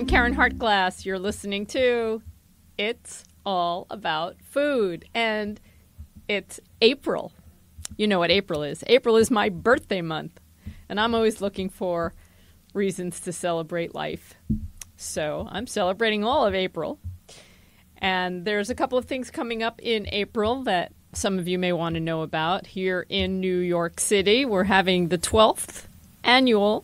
Karen Hartglass. You're listening to It's All About Food. And it's April. You know what April is. April is my birthday month. And I'm always looking for reasons to celebrate life. So I'm celebrating all of April. And there's a couple of things coming up in April that some of you may want to know about. Here in New York City, we're having the 12th annual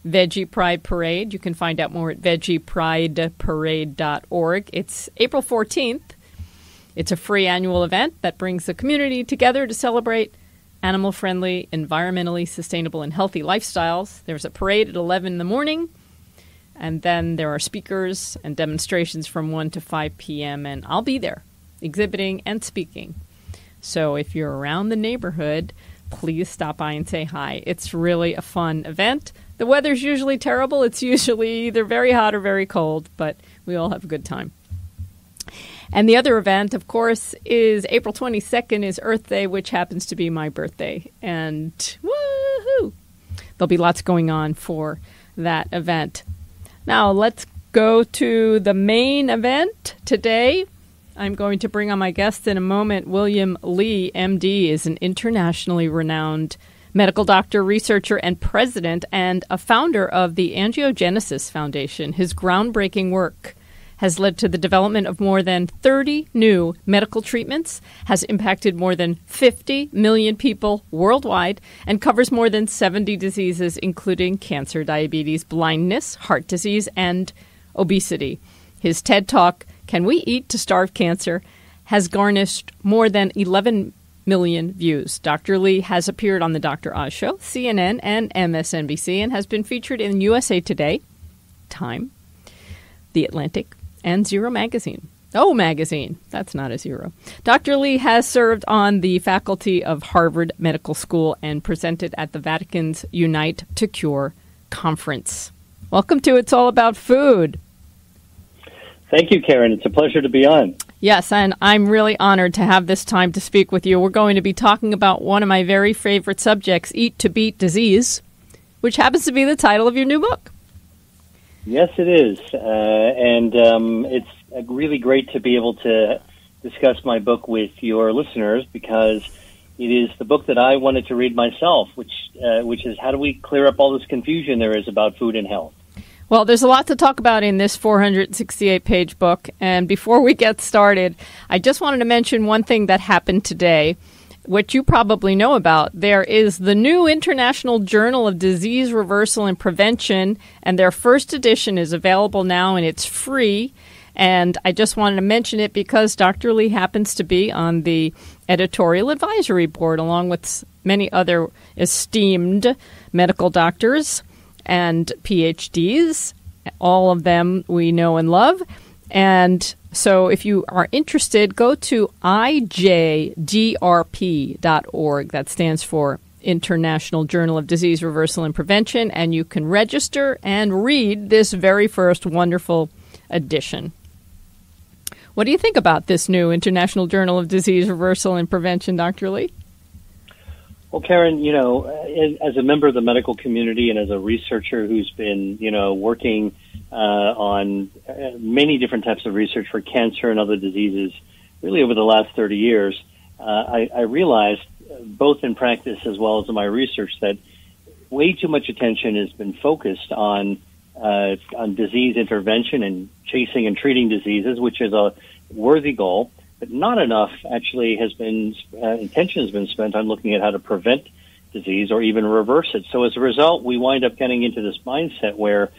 Veggie Pride Parade. You can find out more at veggieprideparade.org. It's April 14th. It's a free annual event that brings the community together to celebrate animal-friendly, environmentally sustainable, and healthy lifestyles. There's a parade at 11 in the morning, and then there are speakers and demonstrations from 1 to 5 p.m., and I'll be there exhibiting and speaking. So if you're around the neighborhood, please stop by and say hi. It's really a fun event. The weather's usually terrible. It's usually either very hot or very cold, but we all have a good time. And the other event, of course, is April 22nd is Earth Day, which happens to be my birthday. And woohoo! There'll be lots going on for that event. Now, let's go to the main event today. I'm going to bring on my guest in a moment. William Lee, MD, is an internationally renowned medical doctor, researcher, and president, and a founder of the Angiogenesis Foundation. His groundbreaking work has led to the development of more than 30 new medical treatments, has impacted more than 50 million people worldwide, and covers more than 70 diseases, including cancer, diabetes, blindness, heart disease, and obesity. His TED Talk, Can We Eat to Starve Cancer?, has garnished more than 11 million views. Dr. Lee has appeared on The Dr. Oz Show, CNN, and MSNBC, and has been featured in USA Today, Time, The Atlantic, and Zero Magazine. Oh, Magazine. That's not a zero. Dr. Lee has served on the faculty of Harvard Medical School and presented at the Vatican's Unite to Cure conference. Welcome to It's All About Food. Thank you, Karen. It's a pleasure to be on. Yes, and I'm really honored to have this time to speak with you. We're going to be talking about one of my very favorite subjects, Eat to Beat Disease, which happens to be the title of your new book. Yes, it is. And it's really great to be able to discuss my book with your listeners because it is the book that I wanted to read myself, which is how do we clear up all this confusion there is about food and health. Well, there's a lot to talk about in this 468-page book. And before we get started, I just wanted to mention one thing that happened today, which you probably know about. There is the new International Journal of Disease Reversal and Prevention, and their first edition is available now, and it's free. And I just wanted to mention it because Dr. Lee happens to be on the editorial advisory board, along with many other esteemed medical doctors and PhDs, all of them we know and love. And so if you are interested, go to IJDRP.org. That stands for International Journal of Disease Reversal and Prevention, and you can register and read this very first wonderful edition. What do you think about this new International Journal of Disease Reversal and Prevention, Dr. Lee? Well, Karen, you know, as a member of the medical community and as a researcher who's been, you know, working on many different types of research for cancer and other diseases really over the last 30 years, I realized, both in practice as well as in my research, that way too much attention has been focused on disease intervention and chasing and treating diseases, which is a worthy goal. But not enough actually attention has been spent on looking at how to prevent disease or even reverse it. So as a result, we wind up getting into this mindset where,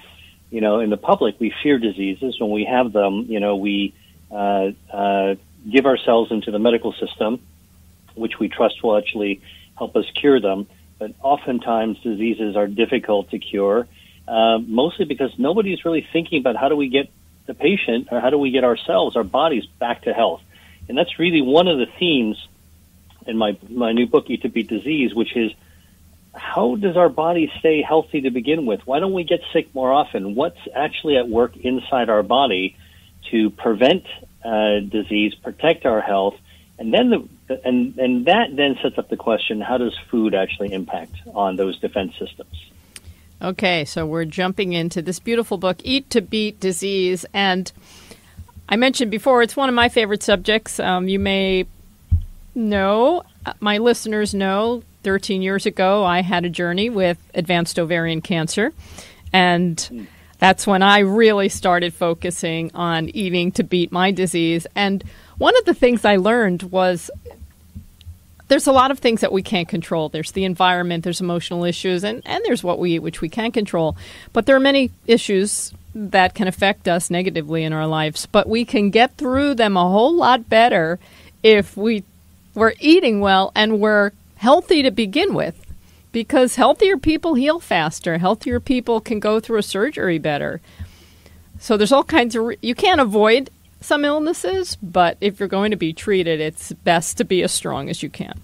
you know, in the public, we fear diseases. When we have them, you know, we give ourselves into the medical system, which we trust will actually help us cure them. But oftentimes diseases are difficult to cure, mostly because nobody's really thinking about how do we get the patient or how do we get ourselves, our bodies, back to health. And that's really one of the themes in my new book, Eat to Beat Disease, which is how does our body stay healthy to begin with? Why don't we get sick more often? What's actually at work inside our body to prevent disease, protect our health? And then that then sets up the question, how does food actually impact on those defense systems? Okay, so we're jumping into this beautiful book, Eat to Beat Disease. And I mentioned before, it's one of my favorite subjects. You may know, my listeners know, 13 years ago, I had a journey with advanced ovarian cancer. And that's when I really started focusing on eating to beat my disease. And one of the things I learned was there's a lot of things that we can't control. There's the environment, there's emotional issues, and there's what we eat, which we can control. But there are many issues that can affect us negatively in our lives. But we can get through them a whole lot better if we're eating well and we're healthy to begin with. Because healthier people heal faster. Healthier people can go through a surgery better. So there's all kinds of... you can't avoid some illnesses, but if you're going to be treated, it's best to be as strong as you can.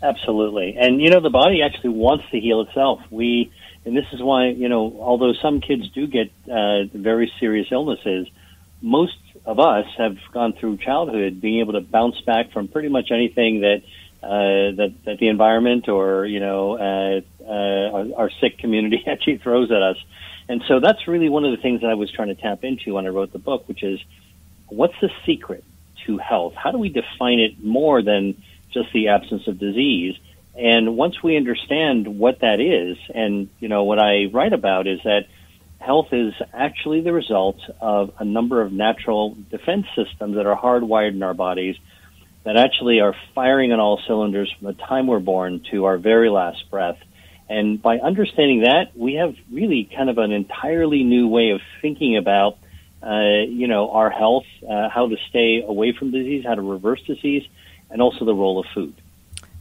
Absolutely. And, the body actually wants to heal itself. And this is why, although some kids do get very serious illnesses, most of us have gone through childhood being able to bounce back from pretty much anything that the environment or, our sick community actually throws at us. And so that's really one of the things that I was trying to tap into when I wrote the book, which is what's the secret to health? How do we define it more than just the absence of disease? And once we understand what that is, and, what I write about is that health is actually the result of a number of natural defense systems that are hardwired in our bodies that actually are firing on all cylinders from the time we're born to our very last breath. And by understanding that, we have really kind of an entirely new way of thinking about, our health, how to stay away from disease, how to reverse disease, and also the role of food.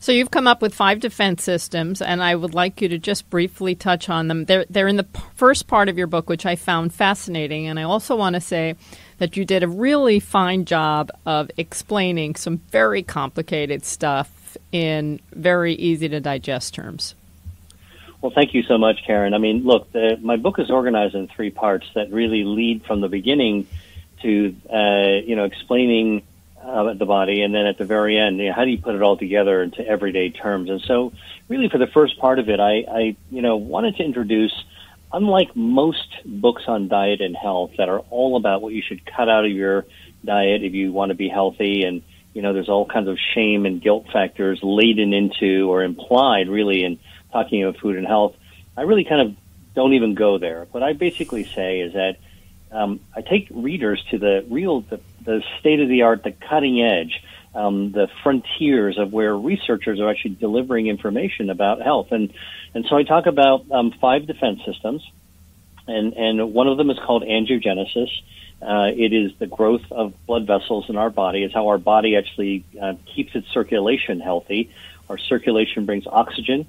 So you've come up with 5 defense systems, and I would like you to just briefly touch on them. They're in the first part of your book, which I found fascinating. And I also want to say that you did a really fine job of explaining some very complicated stuff in very easy-to-digest terms. Well, thank you so much, Karen. I mean, look, my book is organized in 3 parts that really lead from the beginning to, explaining the body, and then at the very end, how do you put it all together into everyday terms? And so, really, for the first part of it, I wanted to introduce, unlike most books on diet and health that are all about what you should cut out of your diet if you want to be healthy, and there's all kinds of shame and guilt factors laden into or implied, really, in talking about food and health, I really kind of don't even go there. What I basically say is that I take readers to the state-of-the-art, the cutting edge, the frontiers of where researchers are actually delivering information about health. And so I talk about 5 defense systems, and one of them is called angiogenesis. It is the growth of blood vessels in our body. It's how our body actually keeps its circulation healthy. Our circulation brings oxygen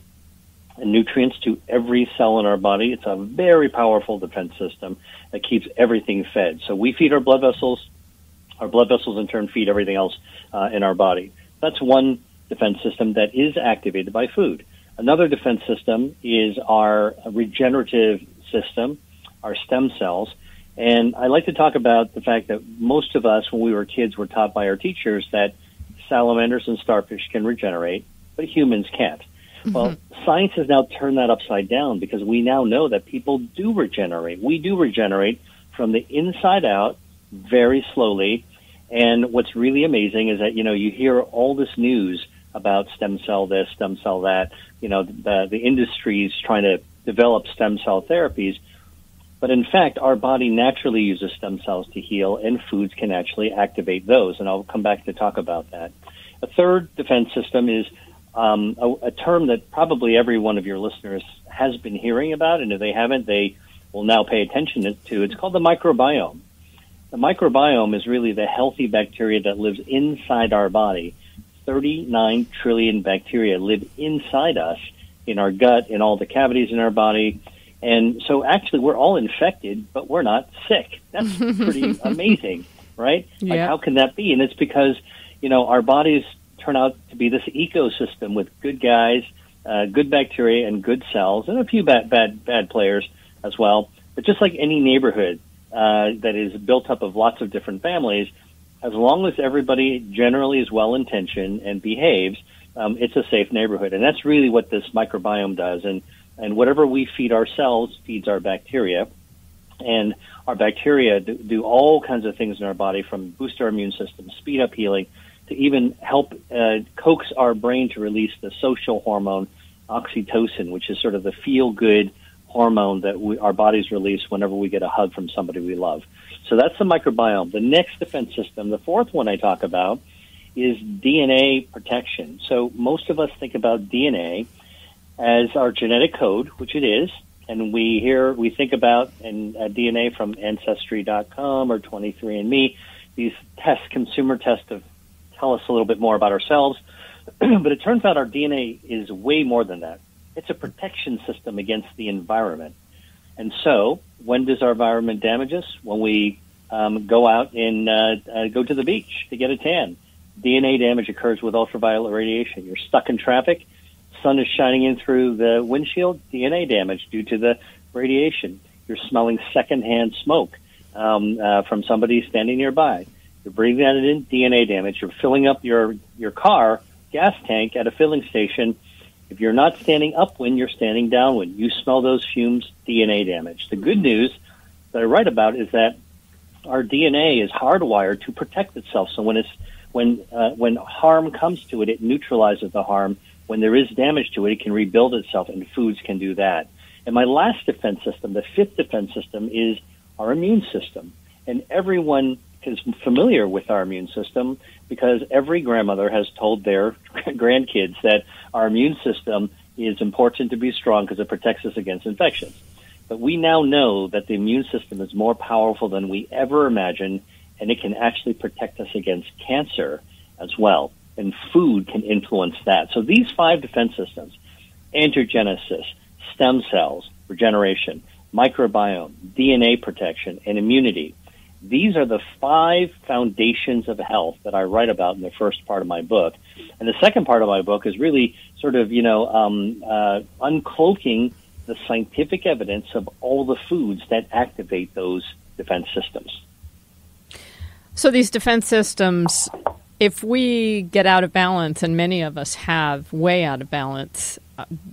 and nutrients to every cell in our body. It's a very powerful defense system that keeps everything fed. So we feed our blood vessels in turn feed everything else in our body. That's one defense system that is activated by food. Another defense system is our regenerative system, our stem cells. And I like to talk about the fact that most of us, when we were kids, were taught by our teachers that salamanders and starfish can regenerate, but humans can't. Well, science has now turned that upside down because we now know that people do regenerate. We do regenerate from the inside out very slowly. And what's really amazing is that, you hear all this news about stem cell this, stem cell that, the industry's trying to develop stem cell therapies. But in fact, our body naturally uses stem cells to heal, and foods can actually activate those. And I'll come back to talk about that. A third defense system is a term that probably every one of your listeners has been hearing about, and if they haven't, they will now pay attention to. It's called the microbiome. The microbiome is really the healthy bacteria that lives inside our body. 39 trillion bacteria live inside us, in our gut, in all the cavities in our body. And so actually we're all infected, but we're not sick. That's pretty amazing, right? Yeah. Like, how can that be? And it's because, our bodies turn out to be this ecosystem with good guys, good bacteria, and good cells, and a few bad players as well. But just like any neighborhood that is built up of lots of different families, as long as everybody generally is well-intentioned and behaves, it's a safe neighborhood. And that's really what this microbiome does. And And whatever we feed ourselves feeds our bacteria. And our bacteria do all kinds of things in our body, from boost our immune system, speed up healing, to even help coax our brain to release the social hormone oxytocin, which is sort of the feel-good hormone that our bodies release whenever we get a hug from somebody we love. So that's the microbiome. The next defense system, the fourth one I talk about, is DNA protection. So most of us think about DNA as our genetic code, which it is, and we think about DNA from Ancestry.com or 23andMe. These tests, consumer tests, to tell us a little bit more about ourselves. But it turns out our DNA is way more than that. It's a protection system against the environment. And so, when does our environment damage us? When we go out and go to the beach to get a tan. DNA damage occurs with ultraviolet radiation. You're stuck in traffic. Sun is shining in through the windshield. DNA damage due to the radiation. You're smelling secondhand smoke from somebody standing nearby. You're breathing that in. DNA damage. You're filling up your car gas tank at a filling station. If you're not standing upwind, you're standing downwind. You smell those fumes. DNA damage. The good news that I write about is that our DNA is hardwired to protect itself. So when harm comes to it, it neutralizes the harm. When there is damage to it, it can rebuild itself, and foods can do that. And my last defense system, the fifth defense system, is our immune system. And everyone is familiar with our immune system because every grandmother has told their grandkids that our immune system is important to be strong because it protects us against infections. But we now know that the immune system is more powerful than we ever imagined, and it can actually protect us against cancer as well. And food can influence that. So these 5 defense systems, angiogenesis, stem cells, regeneration, microbiome, DNA protection, and immunity, these are the 5 foundations of health that I write about in the first part of my book. And the second part of my book is really sort of, uncloaking the scientific evidence of all the foods that activate those defense systems. So these defense systems, if we get out of balance, and many of us have way out of balance,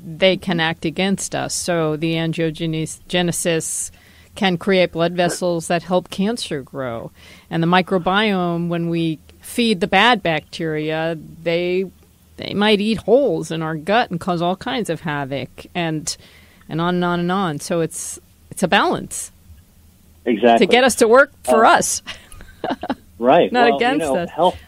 they can act against us. So the angiogenesis can create blood vessels that help cancer grow. And the microbiome, when we feed the bad bacteria, they might eat holes in our gut and cause all kinds of havoc, and on and on and on. So it's a balance. Exactly. To get us to work for us. Right. Not against us. Health,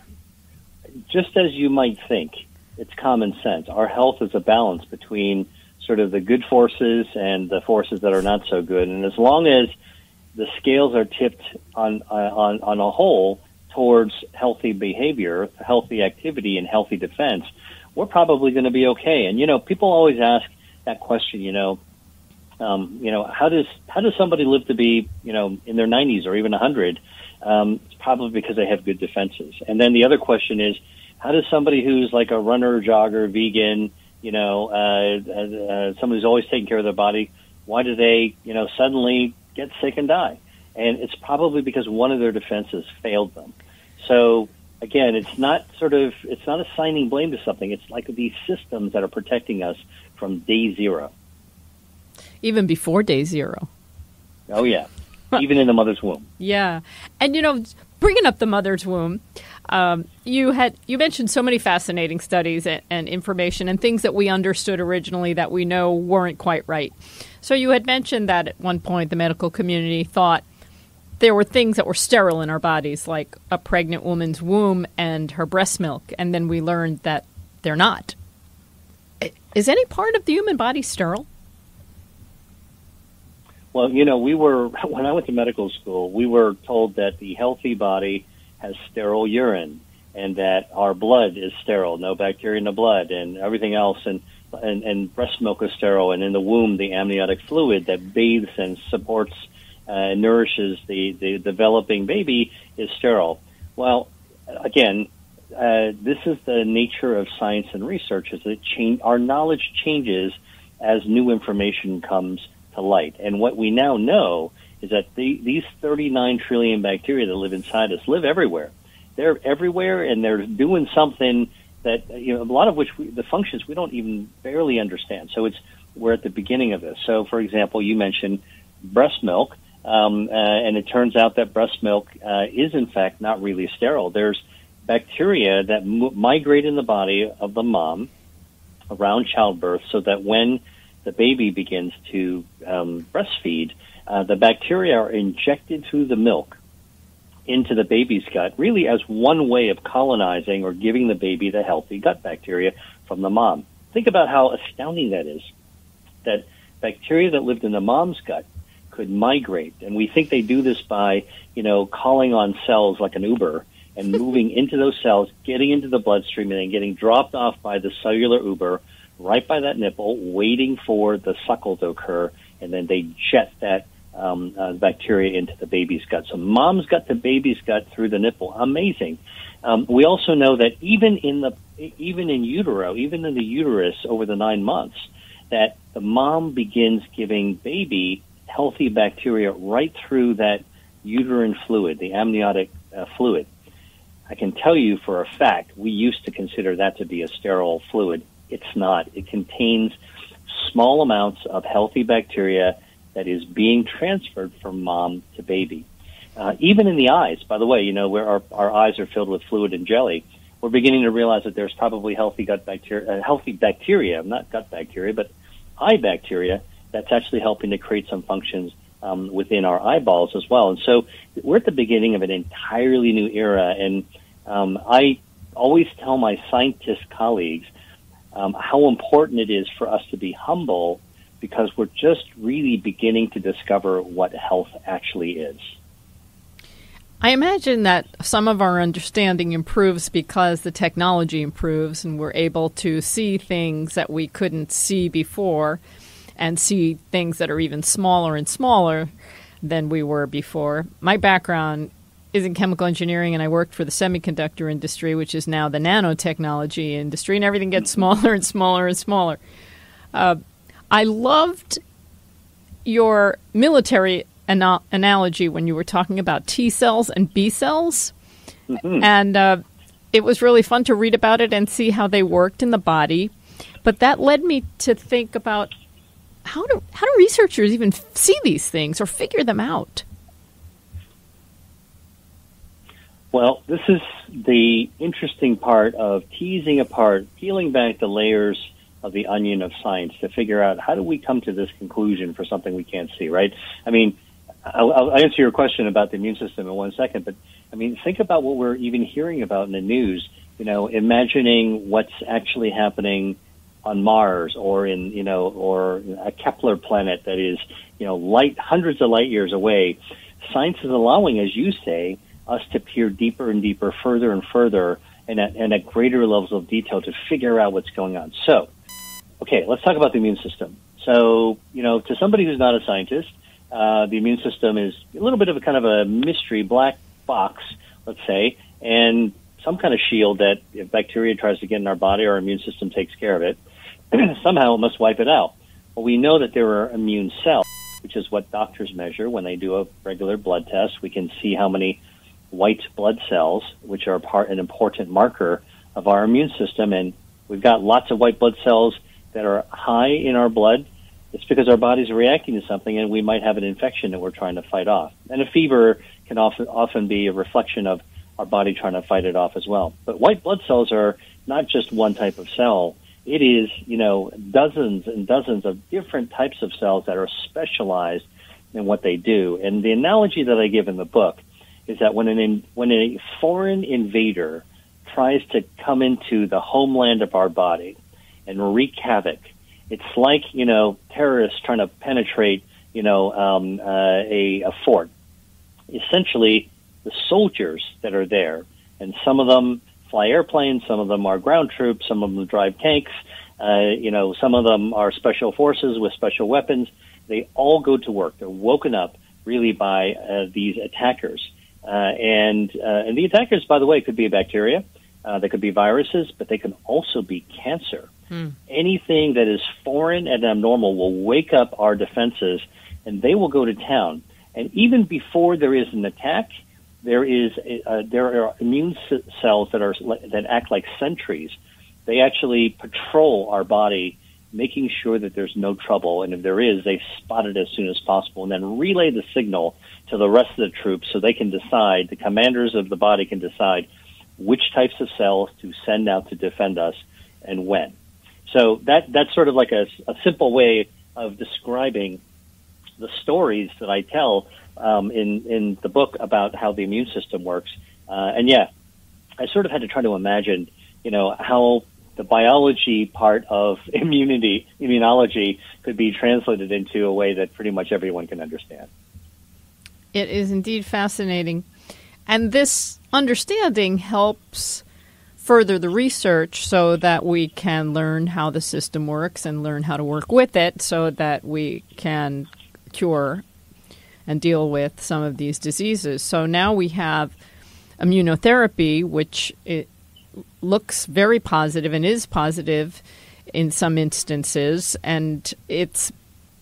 just as you might think, it's common sense. Our health is a balance between sort of the good forces and the forces that are not so good. And as long as the scales are tipped on a whole towards healthy behavior, healthy activity, and healthy defense, we're probably going to be okay. And, people always ask that question, how does somebody live to be, in their 90s or even 100? It's probably because they have good defenses. And then the other question is, how does somebody who's like a runner, jogger, vegan, somebody who's always taking care of their body, why do they, suddenly get sick and die? And it's probably because one of their defenses failed them. So again, it's not assigning blame to something. It's like these systems that are protecting us from day zero. Even before day zero. Oh, yeah. Even in the mother's womb. Yeah. And, bringing up the mother's womb, you mentioned so many fascinating studies and information and things that we understood originally that we know weren't quite right. So you had mentioned that at one point the medical community thought there were things that were sterile in our bodies, like a pregnant woman's womb and her breast milk, and then we learned that they're not. Is any part of the human body sterile? Well, when I went to medical school, we were told that the healthy body has sterile urine and that our blood is sterile, no bacteria in the blood and everything else, and breast milk is sterile, and in the womb, the amniotic fluid that bathes and supports and nourishes the developing baby is sterile. Well, again, this is the nature of science and research, is that our knowledge changes as new information comes to light. And what we now know is that these 39 trillion bacteria that live inside us live everywhere. They're everywhere, and they're doing something that, a lot of which the functions we don't even barely understand. So it's we're at the beginning of this. So, for example, you mentioned breast milk, and it turns out that breast milk is, in fact, not really sterile. There's bacteria that migrate in the body of the mom around childbirth so that when the baby begins to breastfeed, the bacteria are injected through the milk into the baby's gut, really as one way of colonizing or giving the baby the healthy gut bacteria from the mom. Think about how astounding that is, that bacteria that lived in the mom's gut could migrate. And we think they do this by, calling on cells like an Uber and moving into those cells, getting into the bloodstream, and then getting dropped off by the cellular Uber right by that nipple, waiting for the suckle to occur, and then they jet that bacteria into the baby's gut. So mom's gut to baby's gut through the nipple. Amazing. We also know that even in the uterus over the 9 months, that the mom begins giving baby healthy bacteria right through that uterine fluid, the amniotic fluid. I can tell you for a fact, we used to consider that to be a sterile fluid. It's not. It contains small amounts of healthy bacteria that is being transferred from mom to baby. Even in the eyes, by the way, where our eyes are filled with fluid and jelly, we're beginning to realize that there's probably healthy bacteria, not gut bacteria, but eye bacteria that's actually helping to create some functions within our eyeballs as well. And so we're at the beginning of an entirely new era. And I always tell my scientist colleagues how important it is for us to be humble, because we're just really beginning to discover what health actually is. I imagine that some of our understanding improves because the technology improves and we're able to see things that we couldn't see before and see things that are even smaller and smaller than we were before. My background is in chemical engineering, and I worked for the semiconductor industry, which is now the nanotechnology industry, and everything gets smaller and smaller and smaller. I loved your military analogy when you were talking about T cells and B cells. Mm-hmm. And it was really fun to read about it and see how they worked in the body. But that led me to think about how do researchers even see these things or figure them out? Well, this is the interesting part of teasing apart, peeling back the layers of the onion of science to figure out how do we come to this conclusion for something we can't see, right? I mean, I'll answer your question about the immune system in 1 second, but I mean, think about what we're even hearing about in the news, imagining what's actually happening on Mars or or a Kepler planet that is, hundreds of light years away. Science is allowing, as you say, us to peer deeper and deeper, further and further, and at greater levels of detail to figure out what's going on. So, okay, let's talk about the immune system. So, to somebody who's not a scientist, the immune system is a little bit of a kind of a mystery black box, let's say, and some kind of shield that if bacteria tries to get in our body, our immune system takes care of it. Somehow it must wipe it out. Well, we know that there are immune cells, which is what doctors measure when they do a regular blood test. We can see how many white blood cells, which are an important marker of our immune system, and we've got lots of white blood cells that are high in our blood. It's because our body's reacting to something, and we might have an infection that we're trying to fight off. And a fever can often be a reflection of our body trying to fight it off as well. But white blood cells are not just one type of cell. It is, dozens and dozens of different types of cells that are specialized in what they do. And the analogy that I give in the book is that when a foreign invader tries to come into the homeland of our body and wreak havoc, it's like, terrorists trying to penetrate, a fort. Essentially, the soldiers that are there, and some of them fly airplanes, some of them are ground troops, some of them drive tanks, some of them are special forces with special weapons. They all go to work. They're woken up really by these attackers. And the attackers, by the way, could be a bacteria. They could be viruses, but they can also be cancer. Anything that is foreign and abnormal will wake up our defenses, and they will go to town. And even before there is an attack, there are immune cells that act like sentries. They actually patrol our body making sure that there's no trouble, and if there is, they spot it as soon as possible, and then relay the signal to the rest of the troops so they can decide, the commanders of the body can decide which types of cells to send out to defend us and when. So that's sort of like a simple way of describing the stories that I tell in the book about how the immune system works. I sort of had to try to imagine, how the biology part of immunology could be translated into a way that pretty much everyone can understand. It is indeed fascinating. And this understanding helps further the research so that we can learn how the system works and learn how to work with it so that we can cure and deal with some of these diseases. So now we have immunotherapy, which it looks very positive and is positive in some instances, and it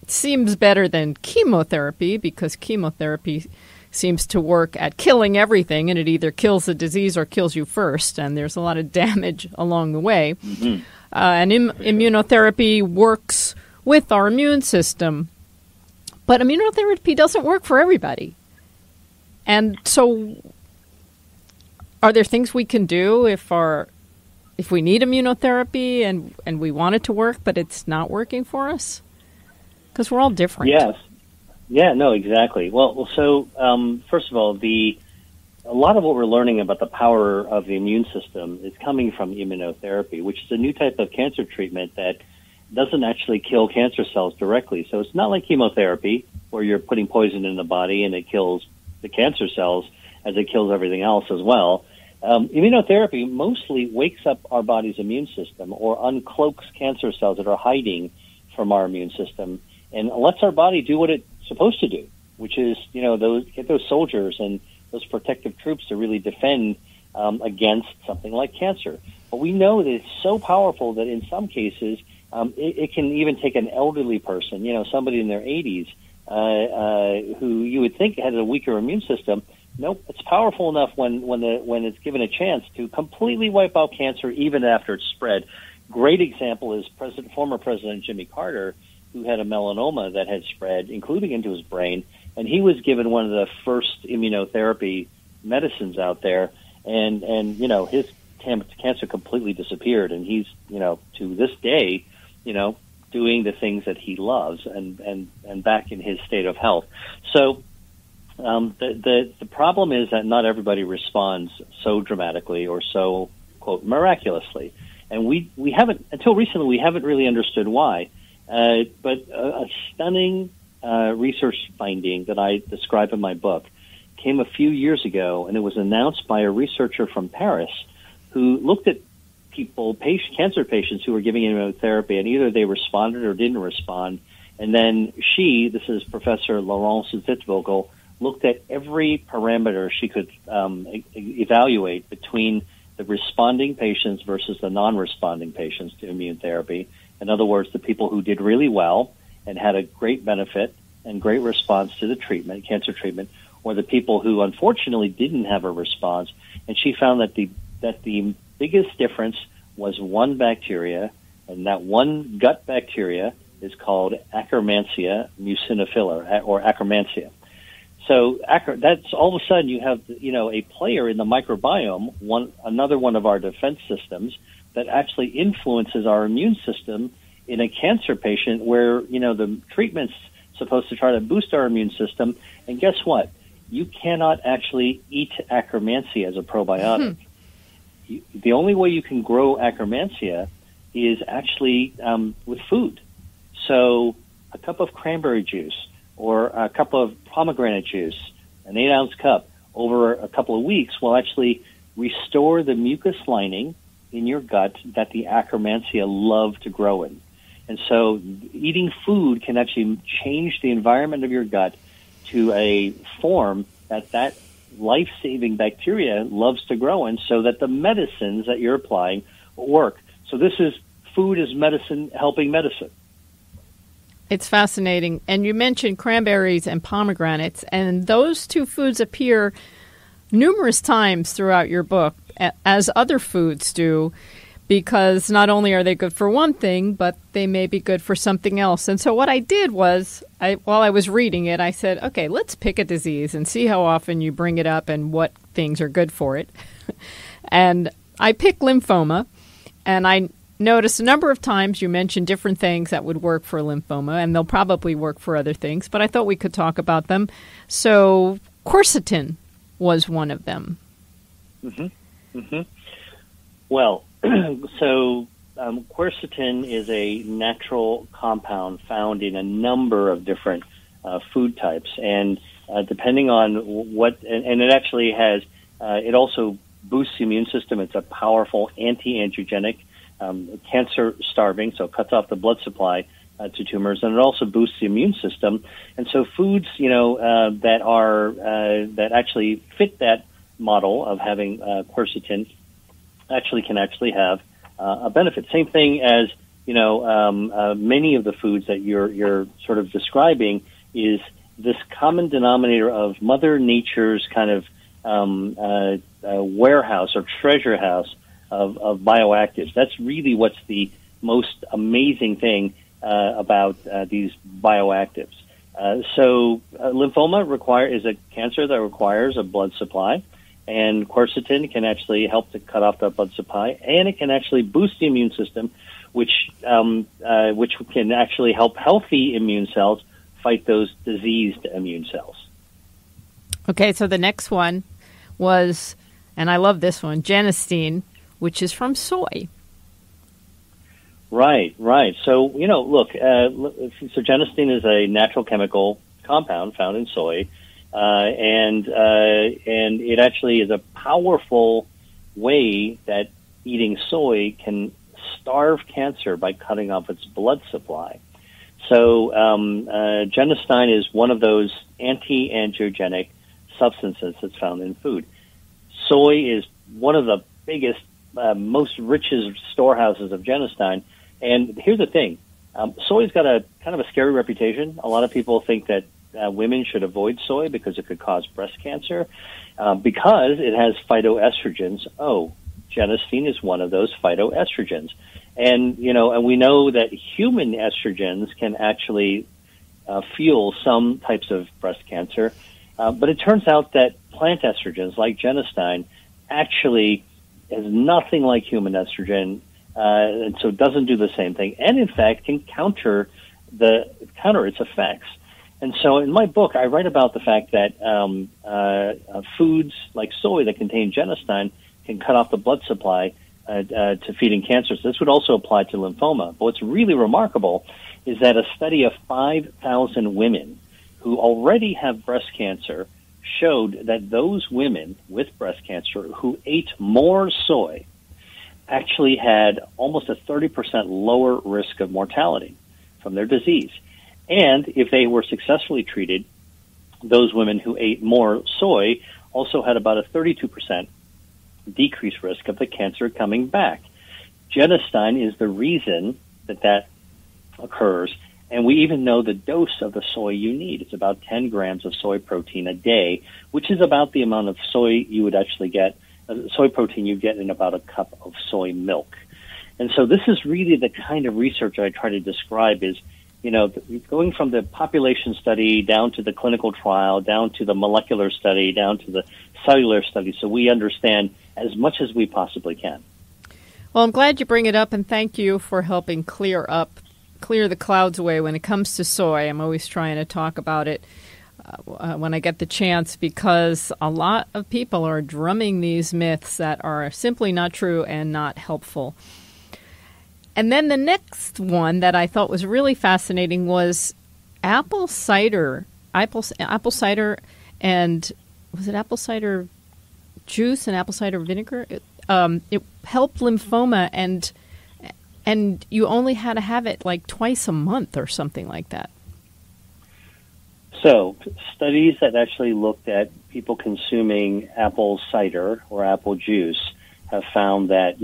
seems better than chemotherapy because chemotherapy seems to work at killing everything, and it either kills the disease or kills you first, and there's a lot of damage along the way. Mm-hmm. And immunotherapy works with our immune system, but immunotherapy doesn't work for everybody. And so are there things we can do if we need immunotherapy and we want it to work, but it's not working for us? Because we're all different. Yes. Yeah, no, exactly. Well, so first of all, a lot of what we're learning about the power of the immune system is coming from immunotherapy, which is a new type of cancer treatment that doesn't actually kill cancer cells directly. So it's not like chemotherapy where you're putting poison in the body and it kills the cancer cells as it kills everything else as well. Immunotherapy mostly wakes up our body's immune system or uncloaks cancer cells that are hiding from our immune system and lets our body do what it's supposed to do, which is, get those soldiers and those protective troops to really defend against something like cancer. But we know that it's so powerful that in some cases it can even take an elderly person, somebody in their 80s who you would think had a weaker immune system. Nope, it's powerful enough when it's given a chance to completely wipe out cancer even after it's spread. Great example is former President Jimmy Carter, who had a melanoma that had spread, including into his brain, and he was given one of the first immunotherapy medicines out there, and his cancer completely disappeared, and he's to this day doing the things that he loves and back in his state of health. So the problem is that not everybody responds so dramatically or so, quote, miraculously, and we haven't until recently we haven't really understood why. But a stunning research finding that I describe in my book came a few years ago, and it was announced by a researcher from Paris who looked at cancer patients who were giving immunotherapy, and either they responded or didn't respond. And then this is Professor Laurence Zitvogel, looked at every parameter she could evaluate between the responding patients versus the non-responding patients to immune therapy. In other words, the people who did really well and had a great benefit and great response to the cancer treatment, or the people who unfortunately didn't have a response. And she found that the biggest difference was one bacteria, and that one gut bacteria is called Akkermansia muciniphila, or Akkermansia. So that's all of a sudden you have a player in the microbiome, another one of our defense systems, that actually influences our immune system in a cancer patient where, the treatment's supposed to try to boost our immune system. And guess what? You cannot actually eat Akkermansia as a probiotic. The only way you can grow Akkermansia is actually with food. So a cup of cranberry juice or a cup of pomegranate juice, an 8-ounce cup, over a couple of weeks will actually restore the mucus lining in your gut that the Akkermansia love to grow in. And so eating food can actually change the environment of your gut to a form that life-saving bacteria loves to grow in, so that the medicines that you're applying will work. So this is food as medicine helping medicine. It's fascinating. And you mentioned cranberries and pomegranates, and those two foods appear numerous times throughout your book, as other foods do. because not only are they good for one thing, but they may be good for something else. And so what I did was, while I was reading it, I said, okay, let's pick a disease and see how often you bring it up and what things are good for it. And I picked lymphoma, and I noticed a number of times you mentioned different things that would work for lymphoma, and they'll probably work for other things, but I thought we could talk about them. So quercetin was one of them. Mm-hmm. Mm-hmm. Well, so quercetin is a natural compound found in a number of different food types, and depending on what, and it actually has, it also boosts the immune system. It's a powerful anti-angiogenic, cancer-starving, so it cuts off the blood supply to tumors, and it also boosts the immune system. And so foods, that actually fit that model of having quercetin can actually have a benefit. Same thing as many of the foods that you're sort of describing is this common denominator of Mother Nature's kind of warehouse or treasure house of bioactives. That's really what's the most amazing thing about these bioactives. So lymphoma is a cancer that requires a blood supply, and quercetin can actually help to cut off that blood supply, and it can actually boost the immune system, which can actually help healthy immune cells fight those diseased immune cells. Okay, so the next one was, and I love this one, genistein, which is from soy. Right. So, look, so genistein is a natural chemical compound found in soy, and it actually is a powerful way that eating soy can starve cancer by cutting off its blood supply. So genistein is one of those anti-angiogenic substances that's found in food. Soy is one of the biggest, most richest storehouses of genistein. And here's the thing. Soy's got a kind of a scary reputation. A lot of people think that women should avoid soy because it could cause breast cancer because it has phytoestrogens. Oh, genistein is one of those phytoestrogens. And, and we know that human estrogens can actually fuel some types of breast cancer. But it turns out that plant estrogens like genistein actually is nothing like human estrogen, and so it doesn't do the same thing, and in fact can counter its effects. And so in my book, I write about the fact that foods like soy that contain genistein can cut off the blood supply to feeding cancers. This would also apply to lymphoma. But what's really remarkable is that a study of 5,000 women who already have breast cancer showed that those women with breast cancer who ate more soy actually had almost a 30% lower risk of mortality from their disease. And if they were successfully treated, those women who ate more soy also had about a 32% decreased risk of the cancer coming back. Genistein is the reason that occurs. And we even know the dose of the soy you need. It's about 10 grams of soy protein a day, which is about the amount of soy you would actually get, soy protein you get in about a cup of soy milk. And so this is really the kind of research I try to describe is, going from the population study down to the clinical trial, down to the molecular study, down to the cellular study, so we understand as much as we possibly can. Well, I'm glad you bring it up, and thank you for helping clear the clouds away when it comes to soy. I'm always trying to talk about it when I get the chance because a lot of people are drumming these myths that are simply not true and not helpful. And then the next one that I thought was really fascinating was apple cider. Apple cider and was it apple cider juice and apple cider vinegar? It helped lymphoma and you only had to have it like twice a month or something like that. So studies that actually looked at people consuming apple cider or apple juice have found that,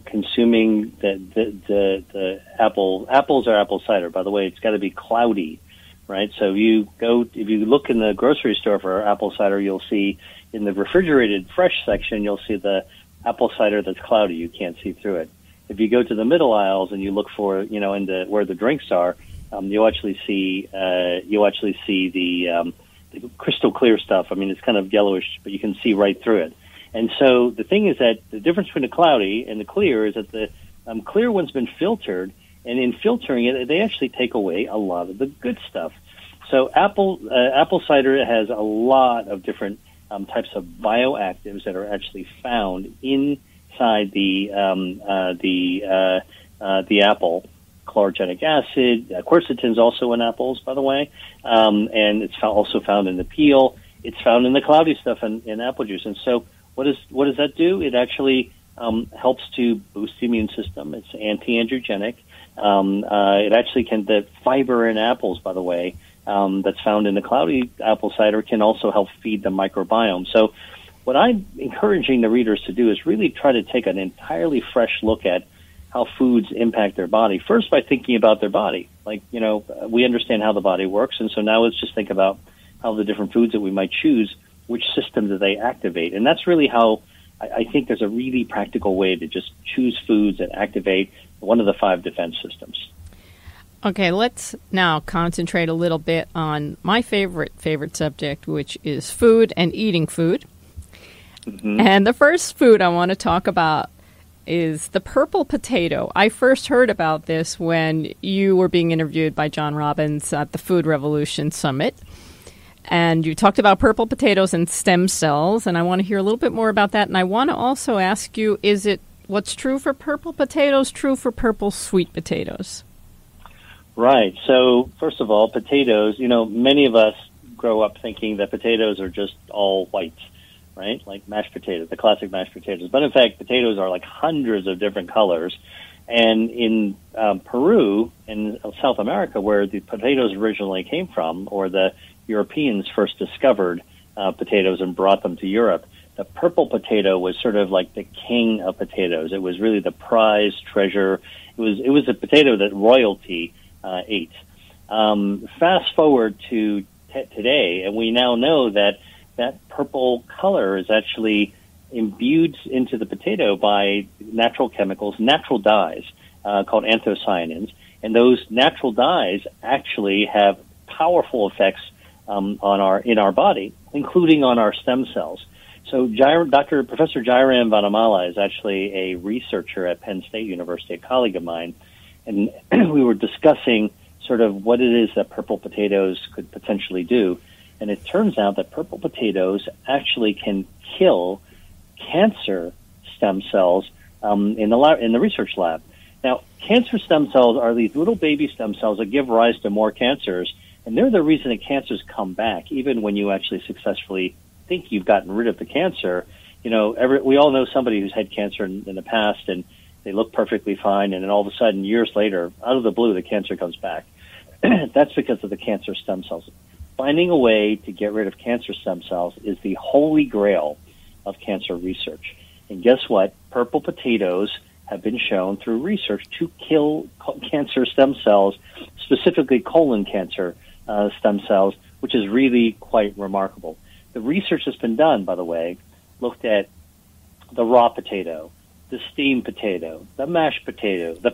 consuming the apples or apple cider, by the way, it's got to be cloudy, right? So if you look in the grocery store for apple cider, you'll see in the refrigerated fresh section, you'll see the apple cider that's cloudy. You can't see through it. if you go to the middle aisles and you look for, where the drinks are, you'll actually see the crystal clear stuff. I mean, it's kind of yellowish, but you can see right through it. And so the thing is that the difference between the cloudy and the clear is that the clear one's been filtered, and in filtering it, they actually take away a lot of the good stuff. So apple cider has a lot of different types of bioactives that are actually found inside the apple. Chlorogenic acid, quercetin is also in apples, by the way, and it's also found in the peel. It's found in the cloudy stuff in apple juice. And so, what does that do? It actually helps to boost the immune system. It's anti-angiogenic. It actually the fiber in apples, by the way, that's found in the cloudy apple cider can also help feed the microbiome. So what I'm encouraging the readers to do is really try to take an entirely fresh look at how foods impact their body, first by thinking about their body. Like, we understand how the body works, and so now let's just think about how the different foods that we might choose, which system do they activate. And that's really how I think there's a really practical way to just choose foods that activate one of the 5 defense systems. Okay, let's now concentrate a little bit on my favorite subject, which is food and eating food. Mm-hmm. And the first food I want to talk about is the purple potato. I first heard about this when you were being interviewed by John Robbins at the Food Revolution Summit. And you talked about purple potatoes and stem cells, and I want to hear a little bit more about that. And I want to also ask you, is it what's true for purple potatoes true for purple sweet potatoes? Right. So, first of all, potatoes, many of us grow up thinking that potatoes are just all white, right? Like mashed potatoes, the classic mashed potatoes. But in fact, potatoes are like hundreds of different colors. And in Peru, in South America, where the potatoes originally came from, or the Europeans first discovered potatoes and brought them to Europe, the purple potato was sort of like the king of potatoes. It was really the prized treasure. It was a potato that royalty ate. Fast forward to today, and we now know that purple color is actually imbued into the potato by natural chemicals, natural dyes called anthocyanins, and those natural dyes actually have powerful effects in our body, including on our stem cells. So Professor Jairam Vanamala is actually a researcher at Penn State University, a colleague of mine, and we were discussing sort of what it is that purple potatoes could potentially do. And it turns out that purple potatoes actually can kill cancer stem cells in the research lab. Now, cancer stem cells are these little baby stem cells that give rise to more cancers, and they're the reason that cancers come back, even when you actually successfully think you've gotten rid of the cancer. We all know somebody who's had cancer in the past, and they look perfectly fine, and then all of a sudden, years later, out of the blue, the cancer comes back. That's because of the cancer stem cells. Finding a way to get rid of cancer stem cells is the holy grail of cancer research. And guess what? Purple potatoes have been shown through research to kill cancer stem cells, specifically colon cancer stem cells, which is really quite remarkable. The research that's been done, by the way, looked at the raw potato, the steamed potato, the mashed potato, the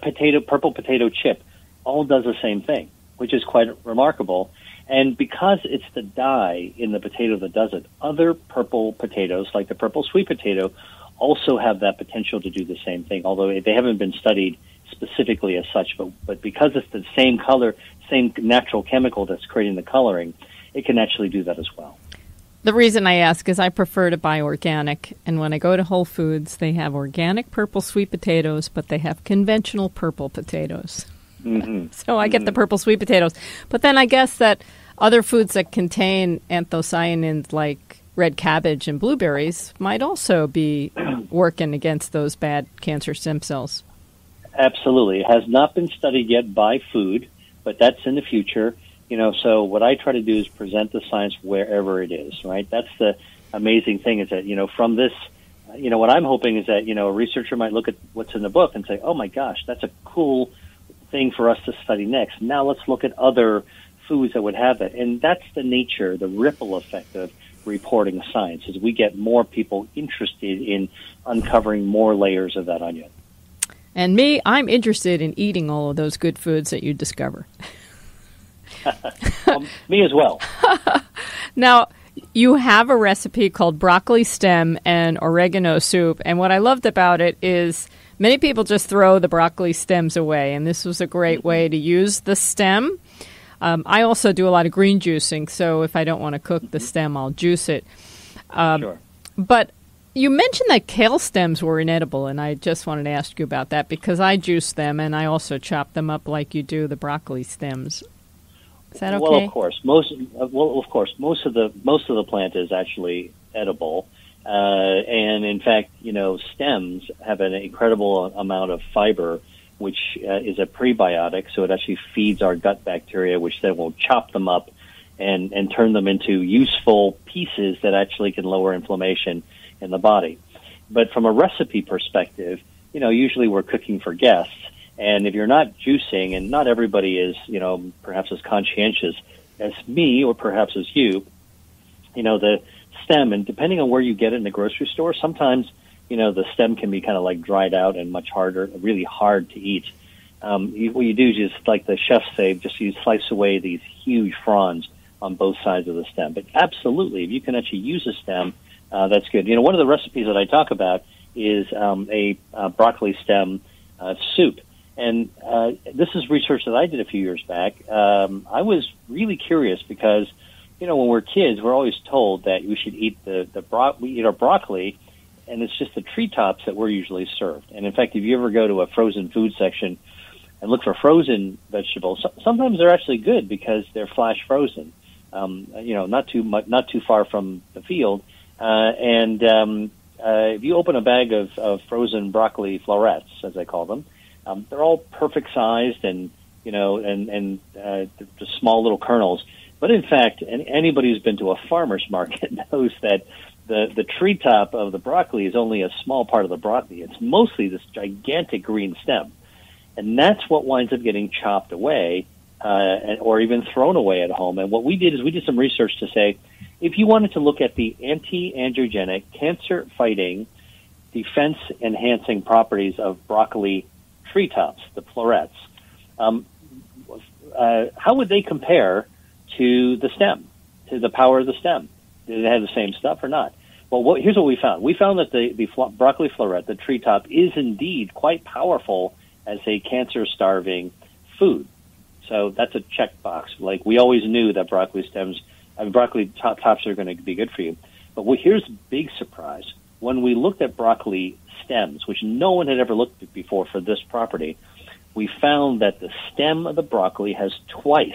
purple potato chip, all does the same thing, which is quite remarkable. And because it's the dye in the potato that does it, other purple potatoes, like the purple sweet potato, also have that potential to do the same thing, although they haven't been studied specifically as such. But because it's the same color, same natural chemical that's creating the coloring, it can actually do that as well. The reason I ask is I prefer to buy organic, and when I go to Whole Foods, they have organic purple sweet potatoes, but they have conventional purple potatoes. Mm-hmm. So I get the purple sweet potatoes. But then I guess that other foods that contain anthocyanins like red cabbage and blueberries might also be working against those bad cancer stem cells. Absolutely. It has not been studied yet by food, but that's in the future. So what I try to do is present the science wherever it is, right? That's the amazing thing is that, from this, what I'm hoping is that, a researcher might look at what's in the book and say, oh my gosh, that's a cool thing for us to study next. Now let's look at other foods that would have it. And that's the nature, the ripple effect of reporting science, is we get more people interested in uncovering more layers of that onion. And me, I'm interested in eating all of those good foods that you discover. Me as well. Now, you have a recipe called broccoli stem and oregano soup, and what I loved about it is many people just throw the broccoli stems away, and this was a great way to use the stem. I also do a lot of green juicing, so if I don't want to cook the stem, I'll juice it. Sure. But you mentioned that kale stems were inedible, and I just wanted to ask you about that because I juice them, and I also chop them up like you do the broccoli stems. Is that okay? Well, of course, most of the plant is actually edible, and in fact, stems have an incredible amount of fiber, which is a prebiotic. So it actually feeds our gut bacteria, which then will chop them up and turn them into useful pieces that actually can lower inflammation in the body. But from a recipe perspective, usually we're cooking for guests. And if you're not juicing, and not everybody is, perhaps as conscientious as me or perhaps as you, the stem, and depending on where you get it in the grocery store, sometimes, the stem can be kind of like dried out and much harder, really hard to eat. What you do is just like the chefs say, you slice away these huge fronds on both sides of the stem. But absolutely, if you can actually use a stem, that's good. One of the recipes that I talk about is a broccoli stem soup. And this is research that I did a few years back. I was really curious because, when we're kids, we're always told that we should eat we eat our broccoli, and it's just the treetops that we're usually served. And in fact, if you ever go to a frozen food section and look for frozen vegetables, sometimes they're actually good because they're flash frozen. Not too far from the field. If you open a bag of frozen broccoli florets, as I call them, they're all perfect sized and just small little kernels. But in fact, anybody who's been to a farmer's market knows that the treetop of the broccoli is only a small part of the broccoli. It's mostly this gigantic green stem. And that's what winds up getting chopped away or even thrown away at home. And what we did is we did some research to say, if you wanted to look at the anti-angiogenic, cancer-fighting, defense-enhancing properties of broccoli treetops, the florets, how would they compare to the stem, to the power of the stem? Did it have the same stuff or not? Well, here's what we found. We found that the broccoli floret, the treetop, is indeed quite powerful as a cancer-starving food. So that's a checkbox. Like, we always knew that broccoli tops are going to be good for you. But here's a big surprise. When we looked at broccoli stems, which no one had ever looked at before for this property, we found that the stem of the broccoli has twice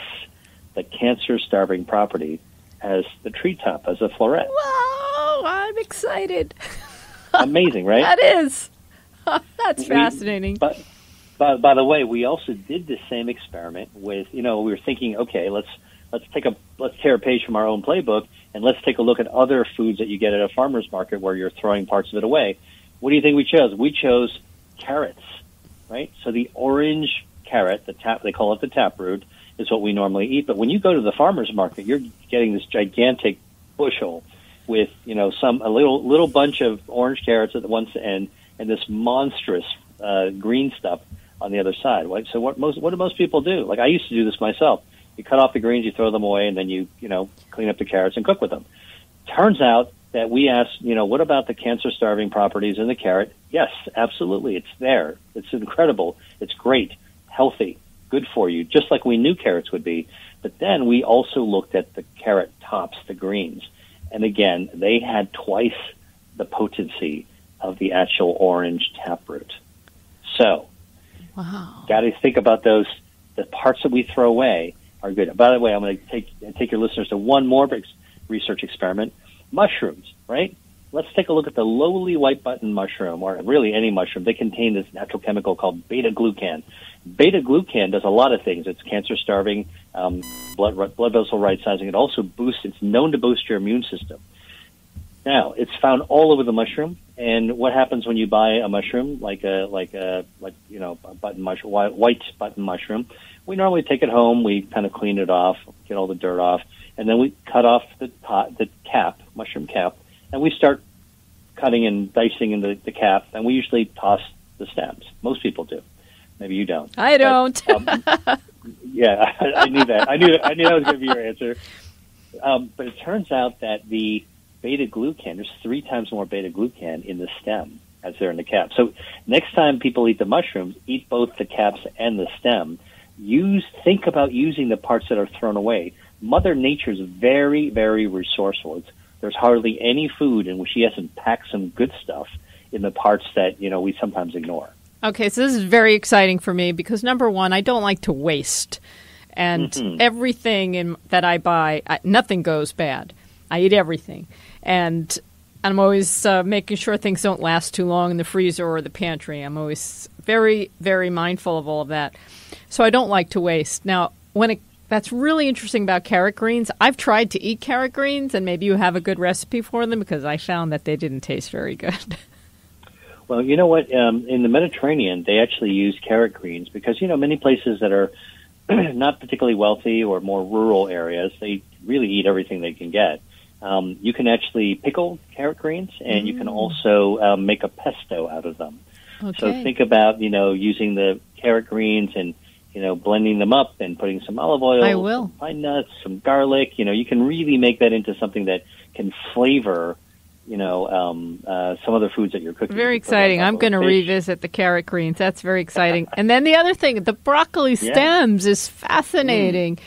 the cancer-starving property as the treetop, as a floret. Whoa, I'm excited. Amazing, right? That is. That's fascinating. But by the way, we also did the same experiment with, we were thinking, okay, let's tear a page from our own playbook and let's take a look at other foods that you get at a farmer's market where you're throwing parts of it away. What do you think we chose? We chose carrots, right? So the orange carrot, they call it the taproot, is what we normally eat. But when you go to the farmer's market, you're getting this gigantic bushel with, a little bunch of orange carrots at one end and this monstrous green stuff on the other side. Right? So what do most people do? Like, I used to do this myself. You cut off the greens, you throw them away, and then you clean up the carrots and cook with them. Turns out that we asked, what about the cancer-starving properties in the carrot? Yes, absolutely. It's there. It's incredible. It's great, healthy, good for you, just like we knew carrots would be. But then we also looked at the carrot tops, the greens. And again, they had twice the potency of the actual orange taproot. So, wow, got to think about those. The parts that we throw away are good. By the way, I'm going to take your listeners to one more research experiment. Mushrooms, right? Let's take a look at the lowly white button mushroom, or really any mushroom. They contain this natural chemical called beta-glucan. Beta-glucan does a lot of things. It's cancer-starving, blood vessel right-sizing. It's known to boost your immune system. Now, it's found all over the mushroom. And what happens when you buy a mushroom, a button mushroom, white button mushroom? We normally take it home. We kind of clean it off, get all the dirt off, and then we cut off the mushroom cap, and we start cutting and dicing in the cap, and we usually toss the stems. Most people do. Maybe you don't. I don't. Yeah, I knew that. I knew that was going to be your answer. But it turns out that the beta-glucan, there's 3 times more beta-glucan in the stem as there in the cap. So next time people eat the mushrooms, eat both the caps and the stem. Think about using the parts that are thrown away. Mother Nature's very, very resourceful. There's hardly any food in which she hasn't packed some good stuff in the parts that, we sometimes ignore. Okay, so this is very exciting for me because, number one, I don't like to waste. And everything that I buy, nothing goes bad. I eat everything. And I'm always making sure things don't last too long in the freezer or the pantry. I'm always very, very mindful of all of that. So I don't like to waste. Now, that's really interesting about carrot greens. I've tried to eat carrot greens, and maybe you have a good recipe for them because I found that they didn't taste very good. Well, you know what? In the Mediterranean, they actually use carrot greens because, many places that are not particularly wealthy or more rural areas, they really eat everything they can get. You can actually pickle carrot greens, and you can also make a pesto out of them. Okay. So think about, using the carrot greens and, blending them up and putting some olive oil, some pine nuts, some garlic. You can really make that into something that can flavor some other foods that you're cooking. Very exciting. I'm going to revisit the carrot greens. That's very exciting. And then the other thing, the broccoli stems is fascinating.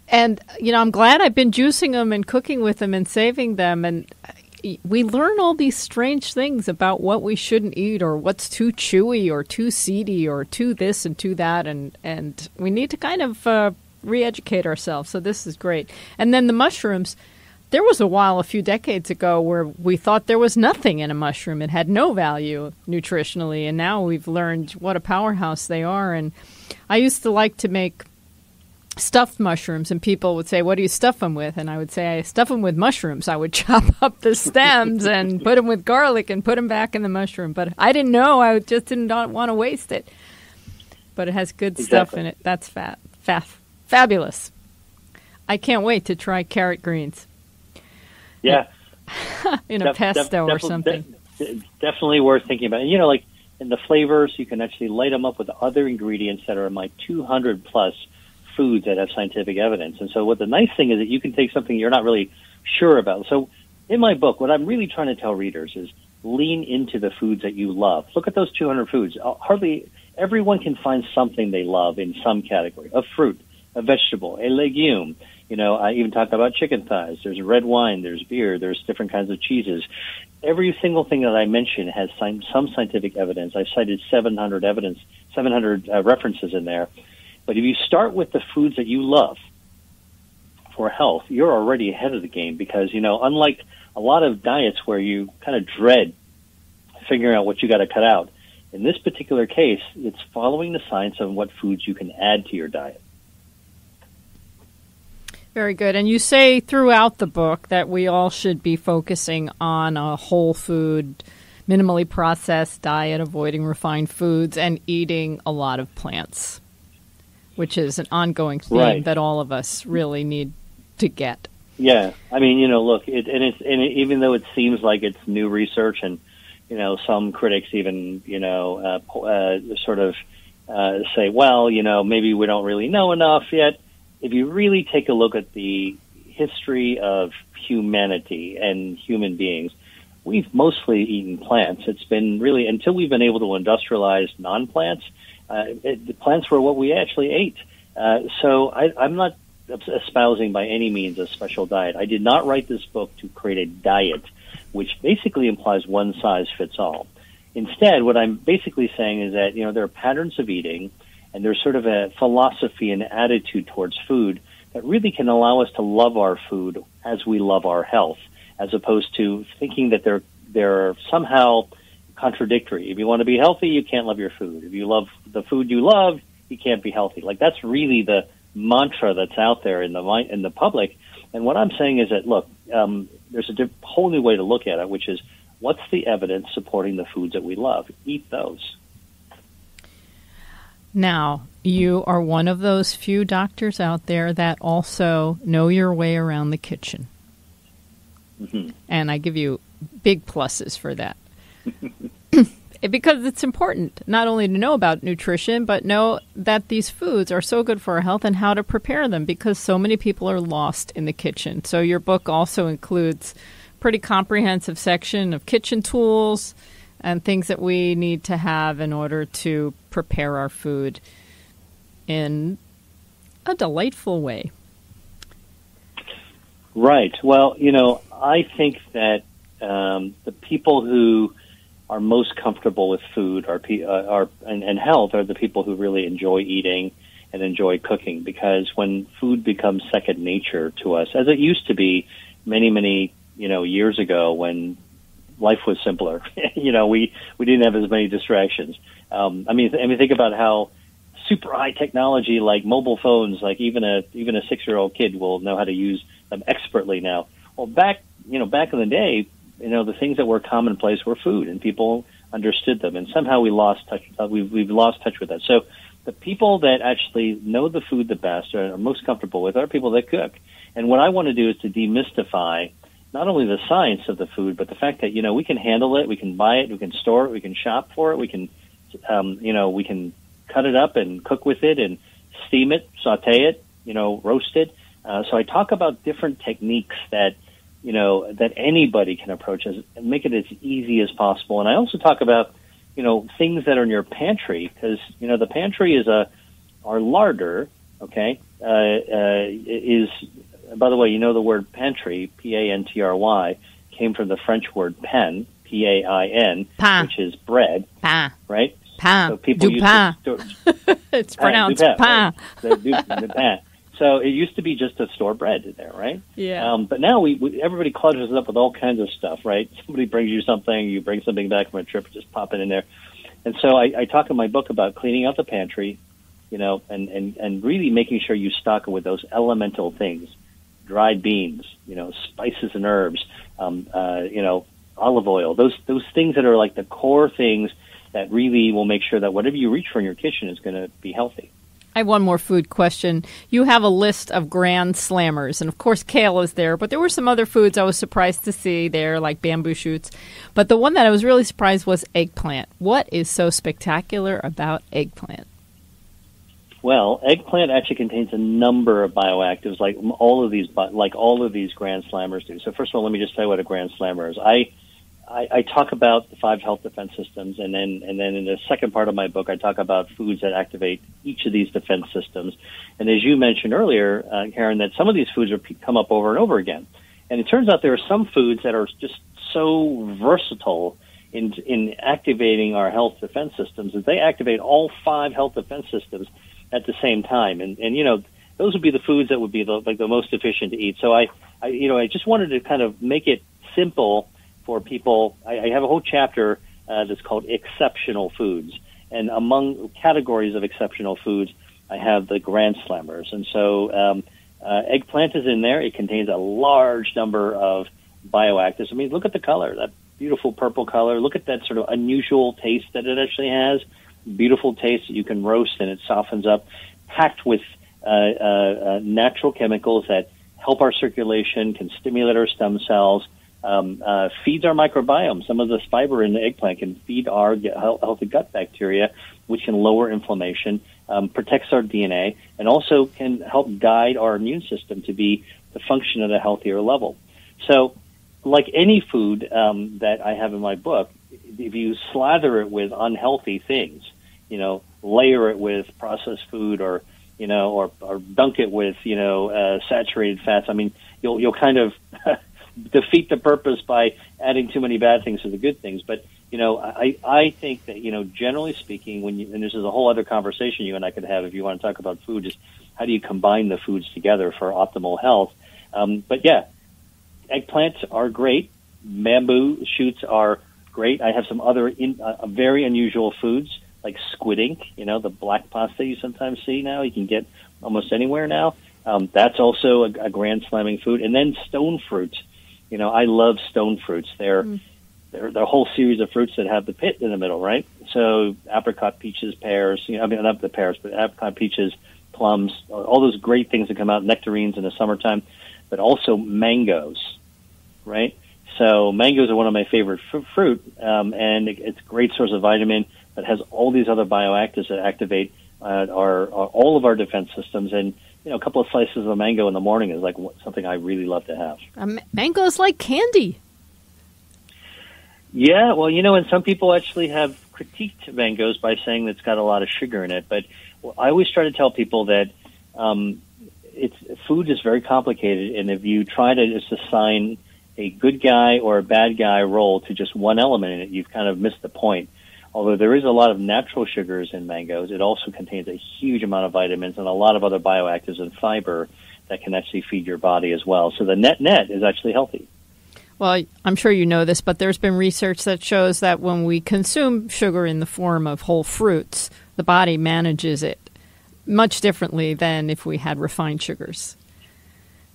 And, I'm glad I've been juicing them and cooking with them and saving them. And we learn all these strange things about what we shouldn't eat or what's too chewy or too seedy or too this and too that. And we need to kind of re-educate ourselves. So this is great. And then the mushrooms. There was a while a few decades ago where we thought there was nothing in a mushroom. It had no value nutritionally, and now we've learned what a powerhouse they are. And I used to like to make stuffed mushrooms, and people would say, what do you stuff them with? And I would say, I stuff them with mushrooms. I would chop up the stems and put them with garlic and put them back in the mushroom. But I didn't know. I just did not want to waste it. But it has good stuff in it. That's fabulous. I can't wait to try carrot greens. Yeah. in a pesto or something. Definitely worth thinking about. And, like in the flavors, you can actually light them up with other ingredients that are in my 200-plus foods that have scientific evidence. And so what the nice thing is that you can take something you're not really sure about. So in my book, what I'm really trying to tell readers is lean into the foods that you love. Look at those 200 foods. Hardly everyone can find something they love in some category, a fruit, a vegetable, a legume. I even talk about chicken thighs. There's red wine. There's beer. There's different kinds of cheeses. Every single thing that I mentioned has some scientific evidence. I've cited 700 references in there. But if you start with the foods that you love for health, you're already ahead of the game because, unlike a lot of diets where you kind of dread figuring out what you got to cut out, in this particular case, it's following the science of what foods you can add to your diet. Very good. And you say throughout the book that we all should be focusing on a whole food, minimally processed diet, avoiding refined foods, and eating a lot of plants, which is an ongoing theme that all of us really need to get. Yeah. I mean, look, even though it seems like it's new research and, some critics even, sort of say, well, maybe we don't really know enough yet. If you really take a look at the history of humanity and human beings, we've mostly eaten plants. It's been really, until we've been able to industrialize non-plants, the plants were what we actually ate. So I'm not espousing by any means a special diet. I did not write this book to create a diet, which basically implies one size fits all. Instead, what I'm basically saying is that, there are patterns of eating, and there's sort of a philosophy and attitude towards food that really can allow us to love our food as we love our health, as opposed to thinking that they're somehow contradictory. If you want to be healthy, you can't love your food. If you love the food you love, you can't be healthy. Like, that's really the mantra that's out there in the public. And what I'm saying is that, look, there's a whole new way to look at it, which is, what's the evidence supporting the foods that we love? Eat those. Now, you are one of those few doctors out there that also know your way around the kitchen. Mm-hmm. And I give you big pluses for that. Because it's important not only to know about nutrition, but know that these foods are so good for our health and how to prepare them, because so many people are lost in the kitchen. So your book also includes a pretty comprehensive section of kitchen tools and things that we need to have in order to prepare our food in a delightful way. Right. Well, I think that the people who are most comfortable with food and health are the people who really enjoy eating and enjoy cooking, because when food becomes second nature to us, as it used to be many years ago when life was simpler, we didn't have as many distractions. Think about how super high technology like mobile phones, like even a 6-year-old kid will know how to use them expertly now. Well, back in the day, the things that were commonplace were food, and people understood them, and somehow we lost touch. We've lost touch with that. So the people that actually know the food the best or are most comfortable with are people that cook. And what I want to do is to demystify not only the science of the food, but the fact that we can handle it, we can buy it, we can store it, we can shop for it, we can we can cut it up and cook with it and steam it, saute it, roast it. So I talk about different techniques that that anybody can approach and make it as easy as possible. And I also talk about, things that are in your pantry, because, the pantry is our larder, okay, is, by the way, the word pantry, P-A-N-T-R-Y, came from the French word pain, P-A-I-N, which is bread, right? Pain. So people du used pain. to It's pronounced pain. Right? Du pain. So it used to be just to store bread in there, right? Yeah. But now everybody clutters it up with all kinds of stuff, right? Somebody brings you something, you bring something back from a trip, just pop it in there. And so I talk in my book about cleaning out the pantry, and really making sure you stock it with those elemental things, dried beans, spices and herbs, olive oil, those things that are like the core things that really will make sure that whatever you reach for in your kitchen is going to be healthy. I have one more food question. You have a list of grand slammers, and of course kale is there, but there were some other foods I was surprised to see there, like bamboo shoots. But the one that I was really surprised was eggplant. What is so spectacular about eggplant? Well, eggplant actually contains a number of bioactives, like all of these grand slammers do. So first of all, let me just tell you what a grand slammer is. I talk about the 5 health defense systems, and then in the second part of my book, I talk about foods that activate each of these defense systems. And as you mentioned earlier, Karen, that some of these foods come up over and over again. And it turns out there are some foods that are just so versatile in activating our health defense systems that they activate all 5 health defense systems at the same time. And those would be the foods that would be the most efficient to eat. So I just wanted to kind of make it simple for people. I have a whole chapter that's called exceptional foods. And among categories of exceptional foods, I have the grand slammers. And so eggplant is in there. It contains a large number of bioactives. I mean, look at the color, that beautiful purple color. Look at that sort of unusual taste that it actually has. Beautiful taste that you can roast and it softens up. Packed with natural chemicals that help our circulation, can stimulate our stem cells, feeds our microbiome. Some of this fiber in the eggplant can feed our healthy gut bacteria, which can lower inflammation, protects our DNA, and also can help guide our immune system to function at a healthier level. So, like any food that I have in my book, if you slather it with unhealthy things, layer it with processed food or dunk it with, saturated fats, I mean, you'll kind of defeat the purpose by adding too many bad things to the good things. But, I think that, generally speaking, and this is a whole other conversation you and I could have if you want to talk about food, is how do you combine the foods together for optimal health? But yeah, eggplants are great. Bamboo shoots are great. I have some other very unusual foods like squid ink, the black pasta you sometimes see now. You can get almost anywhere now. That's also a grand slamming food. And then stone fruits. I love stone fruits. They're a whole series of fruits that have the pit in the middle, right? So apricot, peaches, pears, not the pears, but apricot, peaches, plums, all those great things that come out, nectarines in the summertime, but also mangoes, right? So mangoes are one of my favorite fruit, and it's a great source of vitamin that has all these other bioactives that activate all of our defense systems. And a couple of slices of mango in the morning is like something I really love to have. Mango's like candy. Yeah, well, and some people actually have critiqued mangoes by saying that it's got a lot of sugar in it. But I always try to tell people that food is very complicated, and if you try to just assign a good guy or a bad guy role to just one element in it, you've kind of missed the point. Although there is a lot of natural sugars in mangoes, it also contains a huge amount of vitamins and a lot of other bioactives and fiber that can actually feed your body as well. So the net is actually healthy. Well, I'm sure you know this, but there's been research that shows that when we consume sugar in the form of whole fruits, the body manages it much differently than if we had refined sugars.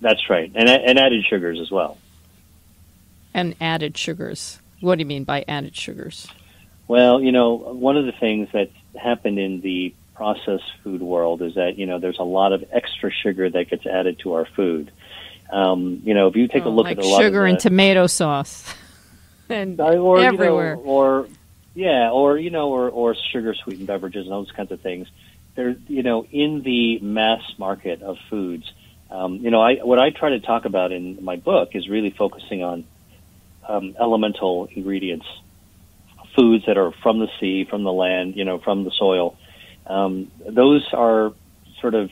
That's right, and added sugars as well. And added sugars. What do you mean by added sugars? Well, one of the things that's happened in the processed food world is that, there's a lot of extra sugar that gets added to our food. If you take a look like at a lot of sugar and tomato sauce and everywhere. Or sugar sweetened beverages and those kinds of things. They're, in the mass market of foods. What I try to talk about in my book is really focusing on elemental ingredients, foods that are from the sea, from the land, from the soil. Those are sort of,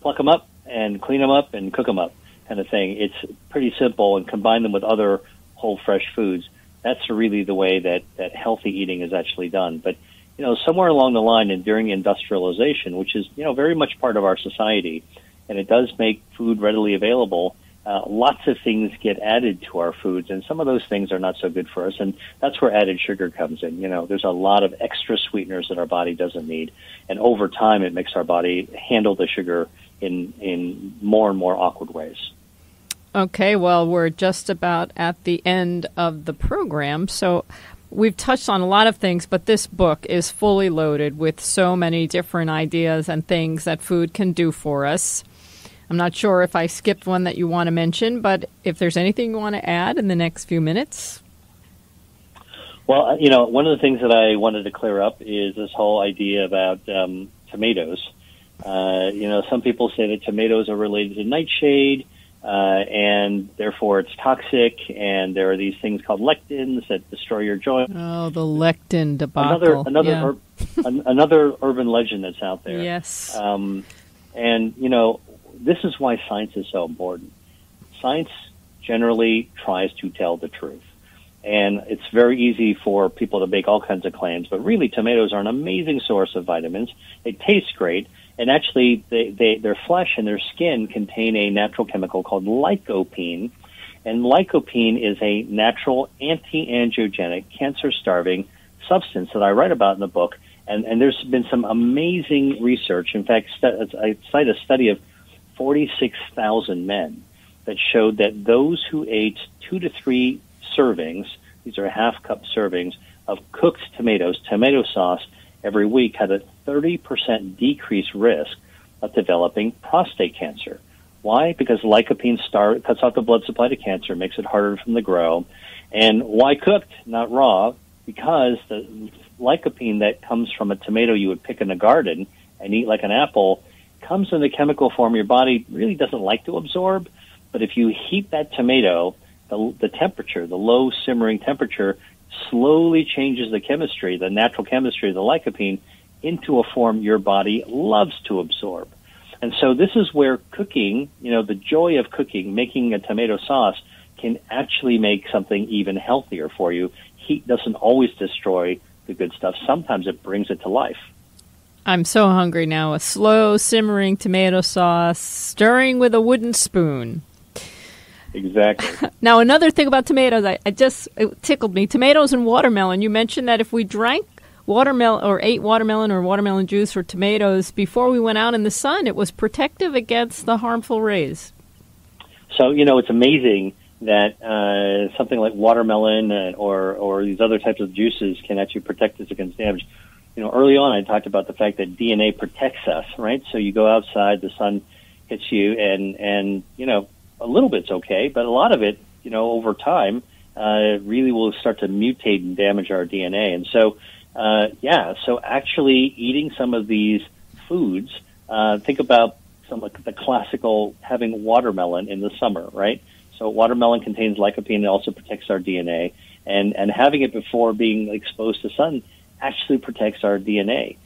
pluck them up and clean them up and cook them up kind of thing. It's pretty simple, and combine them with other whole fresh foods. That's really the way that healthy eating is actually done. But, somewhere along the line and during industrialization, which is, very much part of our society, and it does make food readily available, lots of things get added to our foods, and some of those things are not so good for us, and that's where added sugar comes in. There's a lot of extra sweeteners that our body doesn't need, and over time it makes our body handle the sugar in more and more awkward ways. Okay, well, we're just about at the end of the program, so we've touched on a lot of things, but this book is fully loaded with so many different ideas and things that food can do for us. I'm not sure if I skipped one that you want to mention, but if there's anything you want to add in the next few minutes. Well, one of the things that I wanted to clear up is this whole idea about tomatoes. Some people say that tomatoes are related to nightshade, and therefore it's toxic, and there are these things called lectins that destroy your joints. Oh, the lectin debacle. Another urban legend that's out there. Yes. This is why science is so important. Science generally tries to tell the truth. And it's very easy for people to make all kinds of claims, but really tomatoes are an amazing source of vitamins. They taste great, and actually their flesh and their skin contain a natural chemical called lycopene. And lycopene is a natural anti-angiogenic, cancer-starving substance that I write about in the book. And there's been some amazing research. In fact, I cite a study of 46,000 men that showed that those who ate 2 to 3 servings, these are half-cup servings, of cooked tomatoes, tomato sauce, every week had a 30% decreased risk of developing prostate cancer. Why? Because lycopene cuts off the blood supply to cancer, makes it harder for them to grow. And why cooked, not raw? Because the lycopene that comes from a tomato you would pick in the garden and eat like an apple comes in the chemical form your body really doesn't like to absorb. But if you heat that tomato, the temperature, the low simmering temperature, slowly changes the chemistry, the natural chemistry of the lycopene, into a form your body loves to absorb. And so this is where cooking, the joy of cooking, making a tomato sauce, can actually make something even healthier for you. Heat doesn't always destroy the good stuff. Sometimes it brings it to life. I'm so hungry now. A slow simmering tomato sauce, stirring with a wooden spoon. Exactly. Now, another thing about tomatoes, it tickled me. Tomatoes and watermelon. You mentioned that if we drank watermelon or ate watermelon or watermelon juice or tomatoes before we went out in the sun, it was protective against the harmful rays. So, it's amazing that something like watermelon or these other types of juices can actually protect us against damage. Early on I talked about the fact that DNA protects us, right? So you go outside, the sun hits you, and a little bit's okay, but a lot of it, over time, really will start to mutate and damage our DNA. And so, so actually eating some of these foods, think about some of the classical having watermelon in the summer, right? So watermelon contains lycopene. It also protects our DNA. And having it before being exposed to sun actually protects our DNA.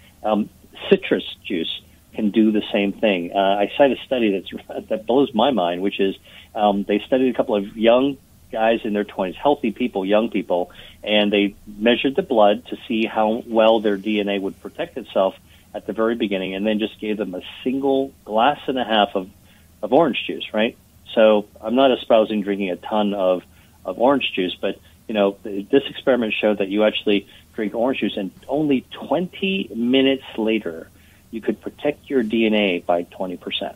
Citrus juice can do the same thing. I cite a study that blows my mind, which is they studied a couple of young guys in their 20s, healthy people, young people, and they measured the blood to see how well their DNA would protect itself at the very beginning, and then just gave them a single glass and a half of orange juice, right? So I'm not espousing drinking a ton of orange juice, but this experiment showed that you actually drink orange juice, and only 20 minutes later, you could protect your DNA by 20%.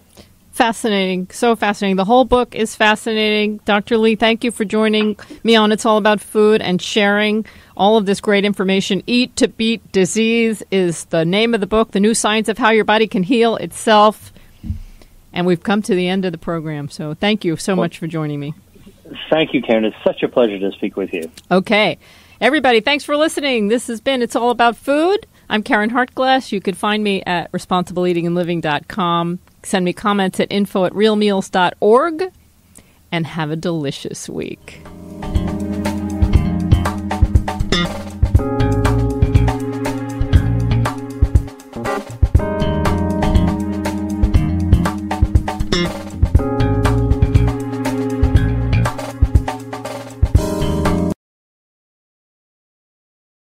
Fascinating. So fascinating. The whole book is fascinating. Dr. Lee, thank you for joining me on It's All About Food and sharing all of this great information. Eat to Beat Disease is the name of the book, The New Science of How Your Body Can Heal Itself. And we've come to the end of the program. So thank you so much for joining me. Thank you, Karen. It's such a pleasure to speak with you. Okay. Everybody, thanks for listening. This has been It's All About Food. I'm Karen Hartglass. You can find me at responsibleeatingandliving.com. Send me comments at info@realmeals.org. And have a delicious week.